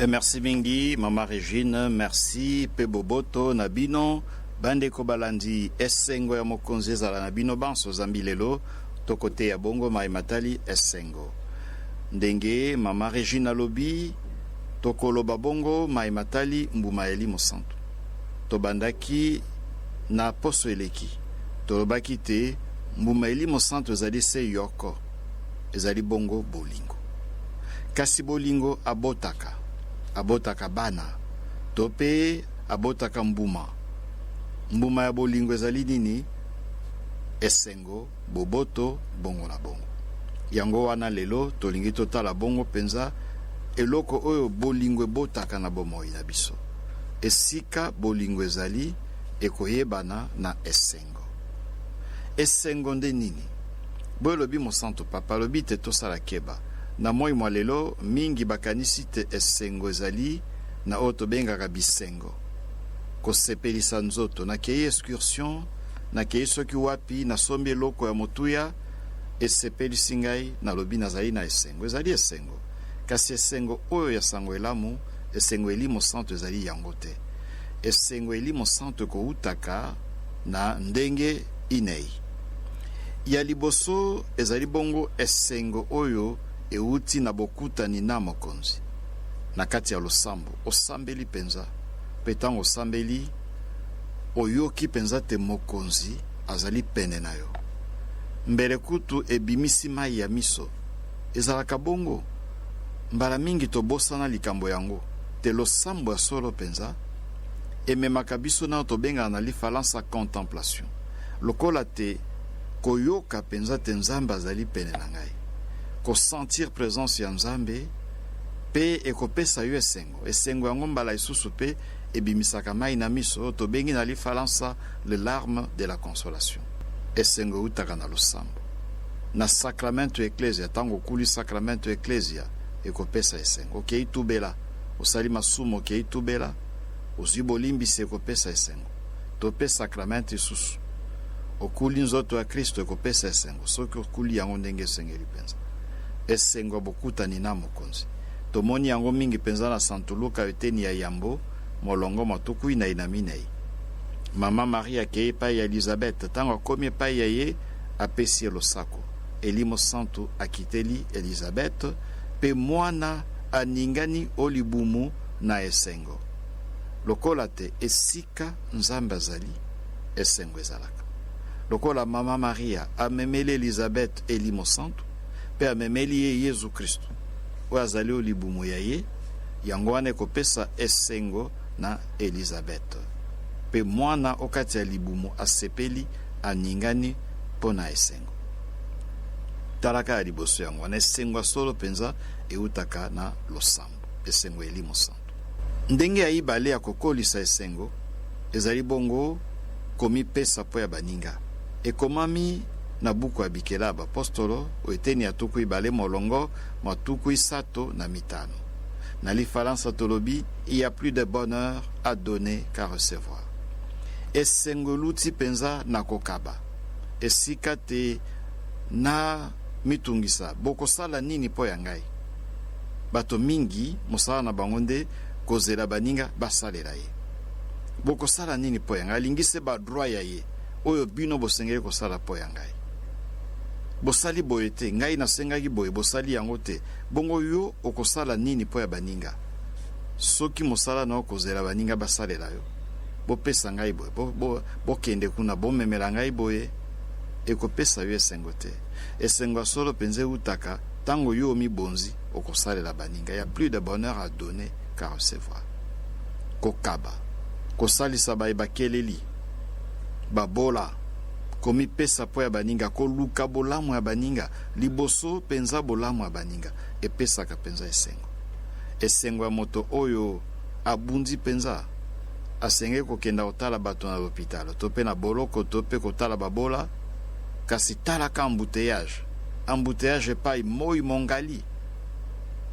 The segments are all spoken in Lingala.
Merci mingi Mama Regine, merci pe boboto na bino bande ko balandi esengo ya mokonzi ezala na bino banso zambi lelo to kote ya bongo mai matali esengo ndenge Mama Regine alobi to koloba bongo mai matali mbuma elimo santo to bandaki na poso eleki to lobaki te mbuma elimo santo ezali se yoko ezali bongo bolingo kasi bolingo abotaka bana tope abotaka mbuma ya bolingo ezali nini esengo boboto bongo na bongo yango wana lelo tolingi totala bongo penza eloko oyo bolingo ebotaka na bomoi na biso esika bolingo ezali ekoyebana na esengo nde nini boyo lobi mosanto papa lobi te tosala keba na moi mwa lelo mingi bakanisi te esengo ezali na oyo tobengaka bisengo kosepelisa nzoto nakei excursion nakei soki wapi nasombi eloko ya motuya esepelisi ngai nalobi nazali na esengo ezali esengo kasi esengo oyo ya sango elamu esengo elimo santo ezali yango te esengo elimo santo ekoutaka na ndenge inei ya liboso ezali bongo esengo oyo euti na bokutani na mokonzi na kati ya losambo osambeli penza petango osambeli oyoki penza te mokonzi azali pene na yo mbele kutu ebimisi mai ya miso ezalaka bongo mbala mingi tobosana likambo yango te losambo ya solo penza ememaka biso na tobenga na lifalansa contemplation lokola te koyoka penza te nzambe azali pene na ngai kosentir présence ya nzambe pe ekopesa yo esengo yango mbala isusu pe ebimisaka mai na miso tobengi na lifalansa le larme de la consolation esengo utaka na losambo na sacramento ecclesia tango okuli sacramento ecclesia ekopesa esengo okei tubela osali masumu okei tubela ozwi bolimbisi ekopesa esengo tope sacramento isusu okuli nzoto ya kristo ekopesa esengo soki okuli yango ndenge esengeli penza esengo bokutani na mokonzi tomoni yango mingi penza na Santo Luka eteni ya yambo molongo matukui na inaminei Mama Maria akei epai ya Elizabeth tango akomi epai ya ye apesi ye losako elimo santo akiteli Elizabeth pe mwana aningani olibumu na esengo lokola te esika nzambe azali esengo ezalaka lokola Mama Maria amemeli Elizabeth elimo santo pe amemeli ye Yesu Kristo oyo azali olibumu ya ye yango wana ekopesa esengo na Elizabeth pe mwana okati ya libumu asepeli aningani mpo na esengo talaka ya liboso yango wana esengo solo penza eutaka na losambo esengo elimo santo ndenge ya ibale ya kokolisa esengo ezali bongo komipesa po ya baninga ekomami na buku ya bikela bapostolo oeteni ya tuku ibale molongo matuku isato na mitano na lifalansa tolobi il y a plus de bonheur à donner qu'à recevoir esengo luti penza na kokaba esika te na mitungisa bokosala nini po ya ngai bato mingi mosala na bango nde kozela baninga basalela ye bokosala nini po ya ngai alingise badroit ya ye oyo bino bosengeli kosala po ya ngai bosali boye te ngai nasengaki boye bosali yango te bongo yo okosala nini po ya baninga soki mosala na okozela baninga basalela yo bopesa ngai boye bokende kuna bomemela ngai boye ekopesa yo esengo te esengo solo penze utaka tango yo mibonzi okosalela baninga ya plus de bonheur à donner qu'à recevoir kokaba kosalisa bakeleli babola komipesa po ya baninga koluka bolamu ya baninga liboso penza bolamu ya baninga epesaka penza esengo ya moto oyo abundi penza asenge kokenda kotala bato na l'hôpital to pe na boloko to pe kotala babola kasi talaka embouteillage epai moi mongali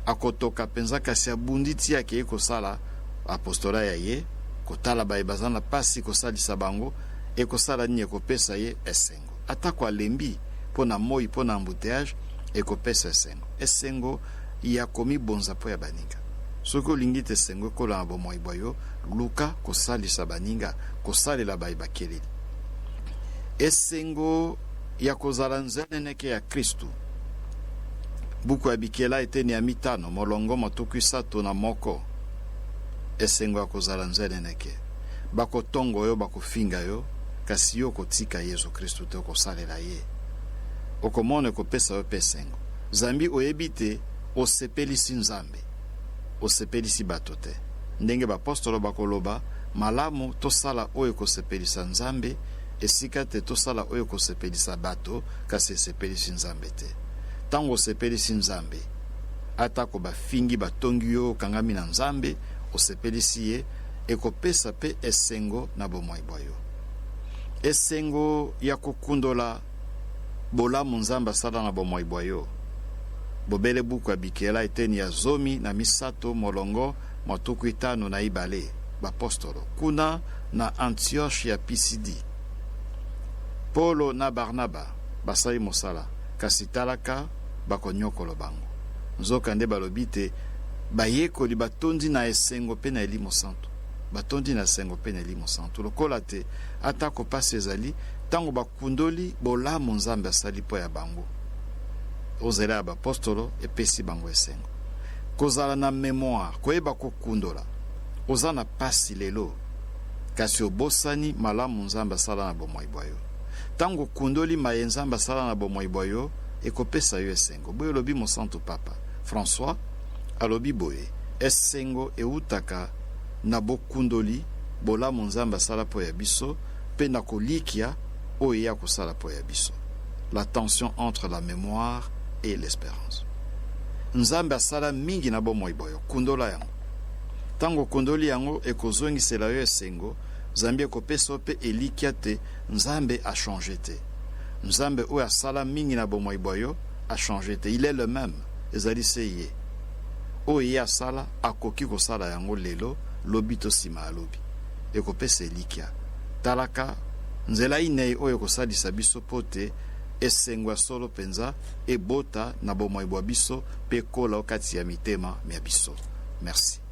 akotoka penza kasi abundi ti akei kosala apostola ya ye kotala baye baza na pasi kosalisa bango ekosala nini ekopesa ye esengo atako alembi mpo na moi mpo na embouteillage ekopesa esengo ya komibonza po ya baninga soki olingi te esengo ekola na bomoi bwa yo, luka kosalisa baninga, kosalela bai bakeleli. Esengo ya kozala nzeneneke ya Kristu. Buku ya bikela eteni ya mitano molongo matuku 3 esengo ya kozala nzeneneke. Bakotongo yo, bakofinga yo, kasi yo kotika Yesu Kristu te okosalela ye. Okomona kopesa yo pe esengo. Zambi oyebi te osepelisi Nzambe, osepelisi bato te. Ndenge bapostolo bakoloba, malamu tosala oyo kosepelisa Nzambe, esika te tosala oyo kosepelisa bato, kasi esepelisi Nzambe te. Tango osepelisi Nzambe, atako bafingi batongi yo kangami na Nzambe, osepelisi ye, ekopesa pe esengo na bomoi bwa yo. Esengo ya kokundola bolamu Nzambe asala na bomoi bwa yo. Bobele buku ya bikela eteni ya 13 molongo matuku 5 bapostolo. Kuna na Antioche ya Pisidi, Polo na Barnaba basali mosala, kasi talaka bakonyokolo bango. Nzoka nde balobi te bayekoli batondi na esengo pe na Elimo Santo. Batondi na esengo pe na Elimo Santo. Lokola te atako pasi ezali, tango bakundoli bolamu Nzambe asali po ya bango. Ozela ya bapostolo epesi bango esengo. Kozala na memoire, koyeba kokundola. Oza na pasi lelo, kasi obosani malamu Nzambe asala na bomoi bwa yo. Tango kundoli maye Nzambe asala na bomoi bwa yo, ekopesa yo esengo. Boye lobi Mosanto Papa François alobi boye, esengo eutaka na bokundoli bolamu Nzambe asala po ya biso, pe na kolikia oyo ya kosala po ya biso. La tension entre la mémoire et l'espérance. Nzambe asala mingi na bomoi bwa yo, kundola yango. Tango kundoli yango ekozongisela yo esengo, Nzambe ekopesa pe elikia te, Nzambe a changé te. Nzambe oyo asala mingi na bomoi bwa yo a changé te. Il est le même. Ezali se ye. Oyo ye asala akoki kosala yango lelo, lobi to sima alobi. Ekopesa elikia. Talaka nzela inei oyo kosalisa biso pote esengo ya solo penza ebota na bomoi bwa biso pe kola okati ya mitema mya biso. Merci.